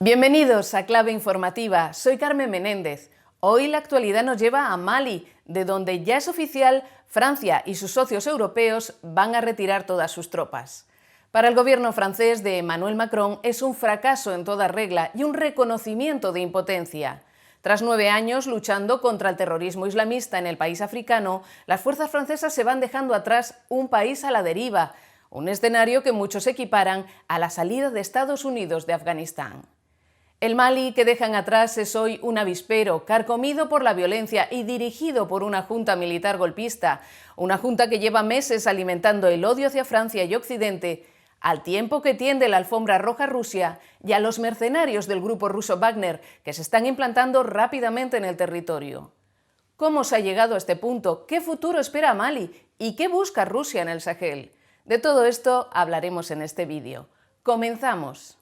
Bienvenidos a Clave Informativa, soy Carmen Menéndez. Hoy la actualidad nos lleva a Mali, de donde ya es oficial, Francia y sus socios europeos van a retirar todas sus tropas. Para el gobierno francés de Emmanuel Macron es un fracaso en toda regla y un reconocimiento de impotencia. Tras 9 años luchando contra el terrorismo islamista en el país africano, las fuerzas francesas se van dejando atrás un país a la deriva, un escenario que muchos equiparan a la salida de Estados Unidos de Afganistán. El Mali que dejan atrás es hoy un avispero, carcomido por la violencia y dirigido por una junta militar golpista, una junta que lleva meses alimentando el odio hacia Francia y Occidente, al tiempo que tiende la alfombra roja a Rusia y a los mercenarios del grupo ruso Wagner, que se están implantando rápidamente en el territorio. ¿Cómo se ha llegado a este punto? ¿Qué futuro espera a Mali? ¿Y qué busca Rusia en el Sahel? De todo esto hablaremos en este vídeo. ¡Comenzamos!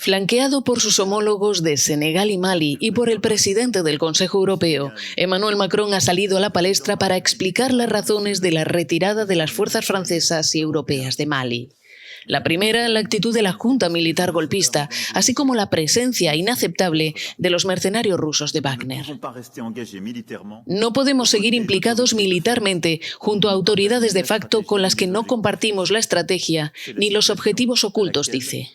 Flanqueado por sus homólogos de Senegal y Mali y por el presidente del Consejo Europeo, Emmanuel Macron ha salido a la palestra para explicar las razones de la retirada de las fuerzas francesas y europeas de Mali. La primera, la actitud de la junta militar golpista, así como la presencia inaceptable de los mercenarios rusos de Wagner. No podemos seguir implicados militarmente junto a autoridades de facto con las que no compartimos la estrategia ni los objetivos ocultos, dice.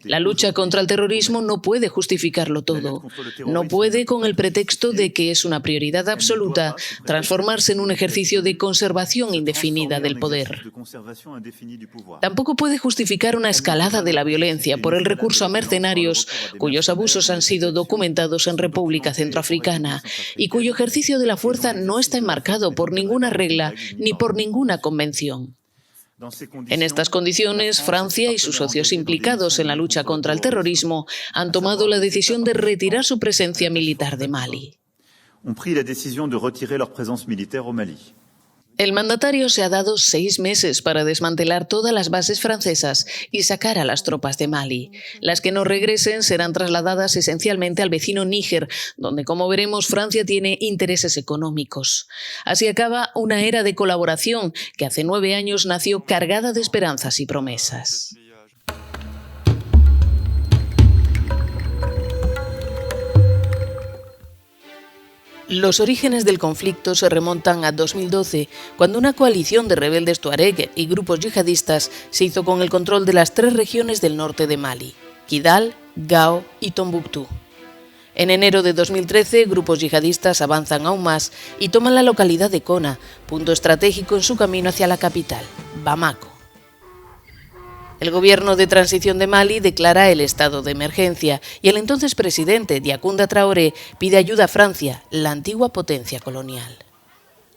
La lucha contra el terrorismo no puede justificarlo todo. No puede, con el pretexto de que es una prioridad absoluta, transformarse en un ejercicio de conservación indefinida del poder. Tampoco puede justificar una escalada de la violencia por el recurso a mercenarios cuyos abusos han sido documentados en República Centroafricana y cuyo ejercicio de la fuerza no está enmarcado por ninguna regla ni por ninguna convención. En estas condiciones, Francia y sus socios implicados en la lucha contra el terrorismo han tomado la decisión de retirar su presencia militar de Mali. El mandatario se ha dado 6 meses para desmantelar todas las bases francesas y sacar a las tropas de Mali. Las que no regresen serán trasladadas esencialmente al vecino Níger, donde, como veremos, Francia tiene intereses económicos. Así acaba una era de colaboración que hace 9 años nació cargada de esperanzas y promesas. Los orígenes del conflicto se remontan a 2012, cuando una coalición de rebeldes tuareg y grupos yihadistas se hizo con el control de las 3 regiones del norte de Mali, Kidal, Gao y Tombouctou. En enero de 2013, grupos yihadistas avanzan aún más y toman la localidad de Kona, punto estratégico en su camino hacia la capital, Bamako. El gobierno de transición de Mali declara el estado de emergencia y el entonces presidente Yacounda Traoré pide ayuda a Francia, la antigua potencia colonial.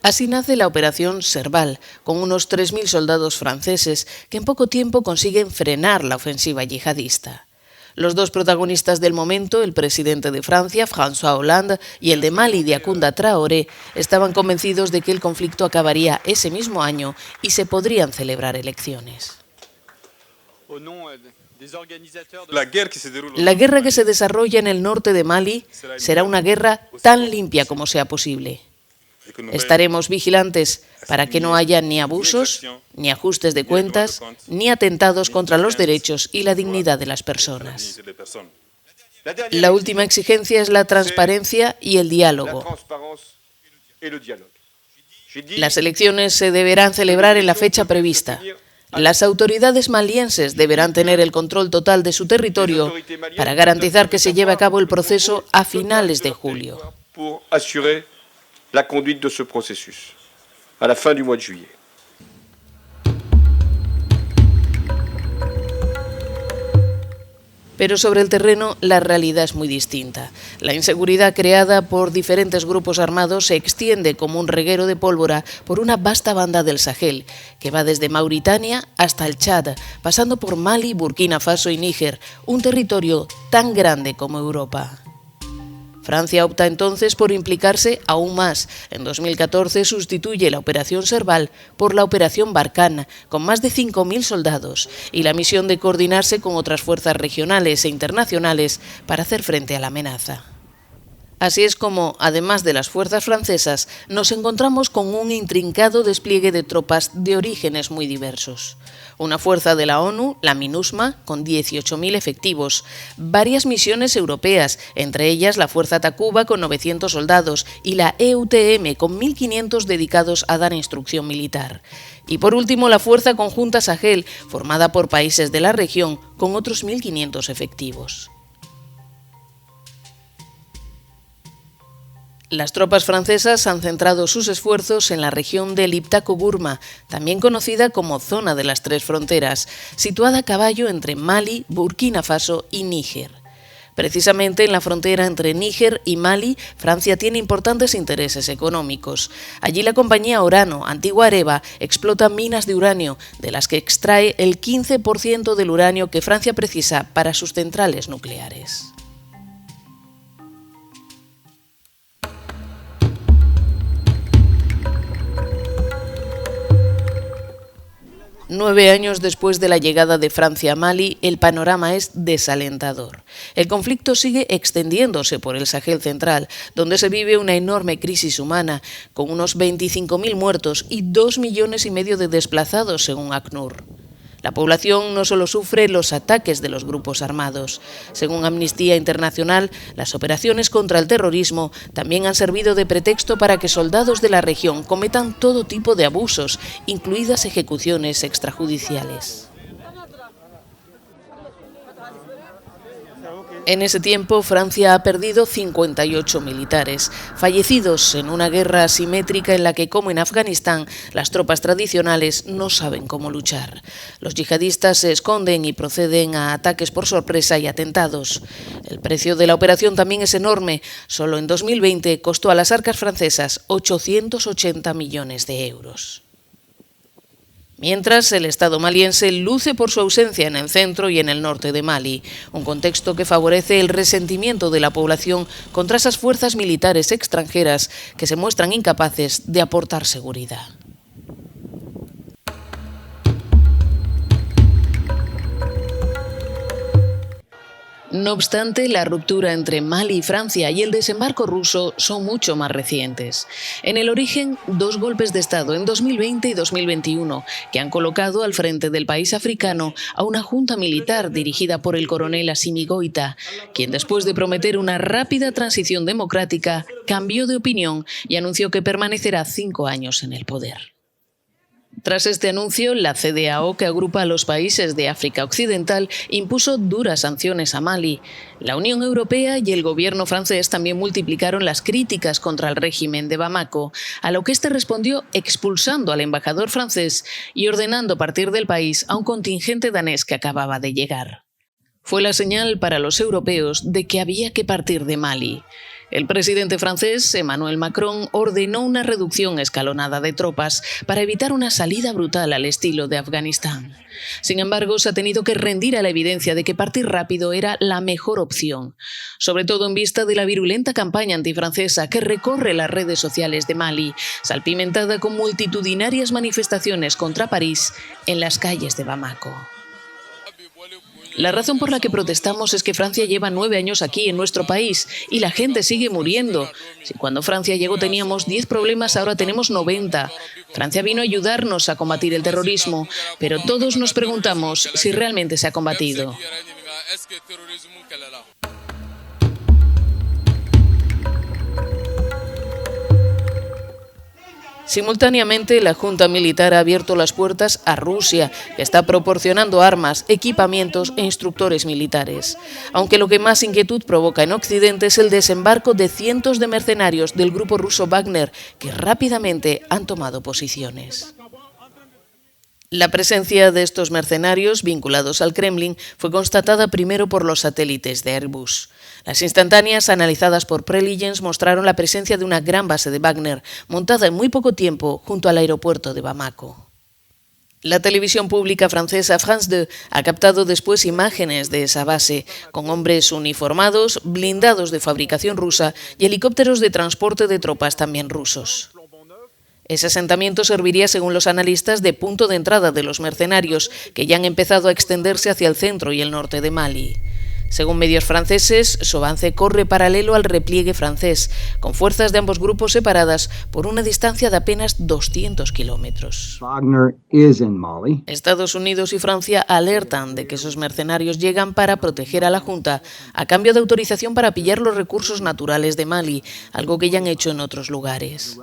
Así nace la operación Serval, con unos 3.000 soldados franceses que en poco tiempo consiguen frenar la ofensiva yihadista. Los 2 protagonistas del momento, el presidente de Francia, François Hollande, y el de Mali, Yacounda Traoré, estaban convencidos de que el conflicto acabaría ese mismo año y se podrían celebrar elecciones. La guerra que se desarrolla en el norte de Mali será una guerra tan limpia como sea posible. Estaremos vigilantes para que no haya ni abusos, ni ajustes de cuentas, ni atentados contra los derechos y la dignidad de las personas. La última exigencia es la transparencia y el diálogo. Las elecciones se deberán celebrar en la fecha prevista. Las autoridades malienses deberán tener el control total de su territorio para garantizar que se lleve a cabo el proceso a finales de julio. Pero sobre el terreno la realidad es muy distinta. La inseguridad creada por diferentes grupos armados se extiende como un reguero de pólvora por una vasta banda del Sahel, que va desde Mauritania hasta el Chad, pasando por Mali, Burkina Faso y Níger, un territorio tan grande como Europa. Francia opta entonces por implicarse aún más. En 2014 sustituye la Operación Serval por la Operación Barkhane, con más de 5.000 soldados, y la misión de coordinarse con otras fuerzas regionales e internacionales para hacer frente a la amenaza. Así es como, además de las fuerzas francesas, nos encontramos con un intrincado despliegue de tropas de orígenes muy diversos. Una fuerza de la ONU, la MINUSMA, con 18.000 efectivos, varias misiones europeas, entre ellas la Fuerza Takuba con 900 soldados y la EUTM con 1.500 dedicados a dar instrucción militar. Y por último, la Fuerza Conjunta Sahel, formada por países de la región, con otros 1.500 efectivos. Las tropas francesas han centrado sus esfuerzos en la región de Liptako-Burma, también conocida como Zona de las Tres Fronteras, situada a caballo entre Mali, Burkina Faso y Níger. Precisamente en la frontera entre Níger y Mali, Francia tiene importantes intereses económicos. Allí la compañía Orano, antigua Areva, explota minas de uranio, de las que extrae el 15% del uranio que Francia precisa para sus centrales nucleares. Nueve años después de la llegada de Francia a Mali, el panorama es desalentador. El conflicto sigue extendiéndose por el Sahel central, donde se vive una enorme crisis humana, con unos 25.000 muertos y 2,5 millones de desplazados, según ACNUR. La población no solo sufre los ataques de los grupos armados. Según Amnistía Internacional, las operaciones contra el terrorismo también han servido de pretexto para que soldados de la región cometan todo tipo de abusos, incluidas ejecuciones extrajudiciales. En ese tiempo, Francia ha perdido 58 militares, fallecidos en una guerra asimétrica en la que, como en Afganistán, las tropas tradicionales no saben cómo luchar. Los yihadistas se esconden y proceden a ataques por sorpresa y atentados. El precio de la operación también es enorme. Solo en 2020 costó a las arcas francesas 880 millones de euros. Mientras, el Estado maliense luce por su ausencia en el centro y en el norte de Mali, un contexto que favorece el resentimiento de la población contra esas fuerzas militares extranjeras que se muestran incapaces de aportar seguridad. No obstante, la ruptura entre Mali y Francia y el desembarco ruso son mucho más recientes. En el origen, dos golpes de Estado en 2020 y 2021, que han colocado al frente del país africano a una junta militar dirigida por el coronel Assimi Goïta, quien después de prometer una rápida transición democrática, cambió de opinión y anunció que permanecerá 5 años en el poder. Tras este anuncio, la CEDEAO, que agrupa a los países de África Occidental, impuso duras sanciones a Mali. La Unión Europea y el gobierno francés también multiplicaron las críticas contra el régimen de Bamako, a lo que este respondió expulsando al embajador francés y ordenando partir del país a un contingente danés que acababa de llegar. Fue la señal para los europeos de que había que partir de Mali. El presidente francés, Emmanuel Macron, ordenó una reducción escalonada de tropas para evitar una salida brutal al estilo de Afganistán. Sin embargo, se ha tenido que rendir a la evidencia de que partir rápido era la mejor opción, sobre todo en vista de la virulenta campaña antifrancesa que recorre las redes sociales de Mali, salpimentada con multitudinarias manifestaciones contra París en las calles de Bamako. La razón por la que protestamos es que Francia lleva 9 años aquí en nuestro país y la gente sigue muriendo. Si cuando Francia llegó teníamos 10 problemas, ahora tenemos 90. Francia vino a ayudarnos a combatir el terrorismo, pero todos nos preguntamos si realmente se ha combatido. Simultáneamente, la Junta Militar ha abierto las puertas a Rusia, que está proporcionando armas, equipamientos e instructores militares. Aunque lo que más inquietud provoca en Occidente es el desembarco de cientos de mercenarios del grupo ruso Wagner, que rápidamente han tomado posiciones. La presencia de estos mercenarios vinculados al Kremlin fue constatada primero por los satélites de Airbus. Las instantáneas analizadas por Preligence mostraron la presencia de una gran base de Wagner, montada en muy poco tiempo junto al aeropuerto de Bamako. La televisión pública francesa France 2 ha captado después imágenes de esa base, con hombres uniformados, blindados de fabricación rusa y helicópteros de transporte de tropas también rusos. Ese asentamiento serviría, según los analistas, de punto de entrada de los mercenarios, que ya han empezado a extenderse hacia el centro y el norte de Mali. Según medios franceses, su avance corre paralelo al repliegue francés, con fuerzas de ambos grupos separadas por una distancia de apenas 200 kilómetros. Estados Unidos y Francia alertan de que esos mercenarios llegan para proteger a la Junta, a cambio de autorización para pillar los recursos naturales de Mali, algo que ya han hecho en otros lugares.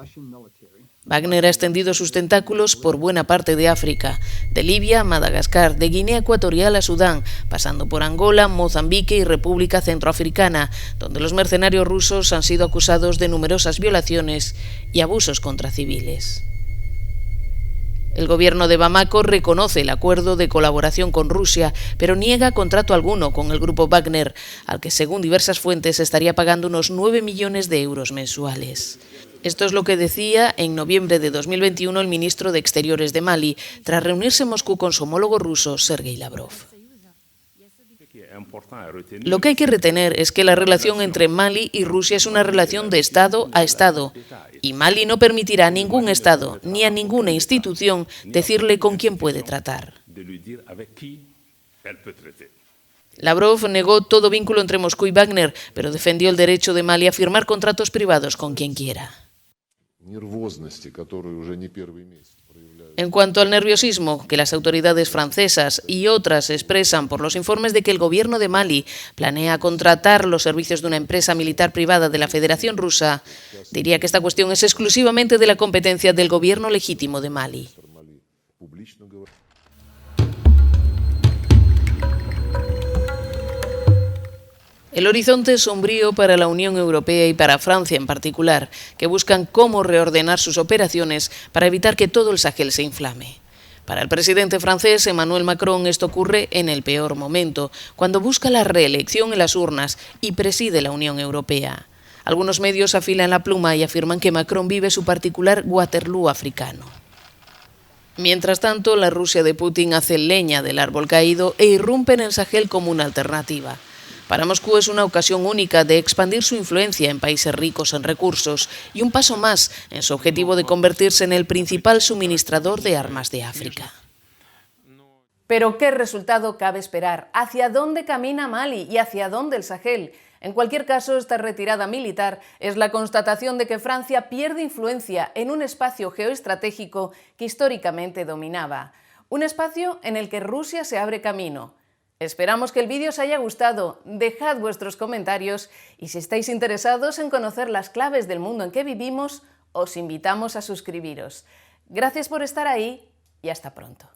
Wagner ha extendido sus tentáculos por buena parte de África, de Libia a Madagascar, de Guinea Ecuatorial a Sudán, pasando por Angola, Mozambique y República Centroafricana, donde los mercenarios rusos han sido acusados de numerosas violaciones y abusos contra civiles. El gobierno de Bamako reconoce el acuerdo de colaboración con Rusia, pero niega contrato alguno con el grupo Wagner, al que según diversas fuentes estaría pagando unos 9 millones de euros mensuales. Esto es lo que decía en noviembre de 2021 el ministro de Exteriores de Mali, tras reunirse en Moscú con su homólogo ruso, Sergei Lavrov. Lo que hay que retener es que la relación entre Mali y Rusia es una relación de Estado a Estado, y Mali no permitirá a ningún Estado ni a ninguna institución decirle con quién puede tratar. Lavrov negó todo vínculo entre Moscú y Wagner, pero defendió el derecho de Mali a firmar contratos privados con quien quiera. En cuanto al nerviosismo que las autoridades francesas y otras expresan por los informes de que el gobierno de Mali planea contratar los servicios de una empresa militar privada de la Federación Rusa, diría que esta cuestión es exclusivamente de la competencia del gobierno legítimo de Mali. El horizonte es sombrío para la Unión Europea y para Francia en particular, que buscan cómo reordenar sus operaciones para evitar que todo el Sahel se inflame. Para el presidente francés Emmanuel Macron esto ocurre en el peor momento, cuando busca la reelección en las urnas y preside la Unión Europea. Algunos medios afilan la pluma y afirman que Macron vive su particular Waterloo africano. Mientras tanto, la Rusia de Putin hace leña del árbol caído e irrumpe en el Sahel como una alternativa. Para Moscú es una ocasión única de expandir su influencia en países ricos en recursos y un paso más en su objetivo de convertirse en el principal suministrador de armas de África. Pero ¿qué resultado cabe esperar? ¿Hacia dónde camina Mali y hacia dónde el Sahel? En cualquier caso, esta retirada militar es la constatación de que Francia pierde influencia en un espacio geoestratégico que históricamente dominaba. Un espacio en el que Rusia se abre camino. Esperamos que el vídeo os haya gustado, dejad vuestros comentarios y si estáis interesados en conocer las claves del mundo en que vivimos, os invitamos a suscribiros. Gracias por estar ahí y hasta pronto.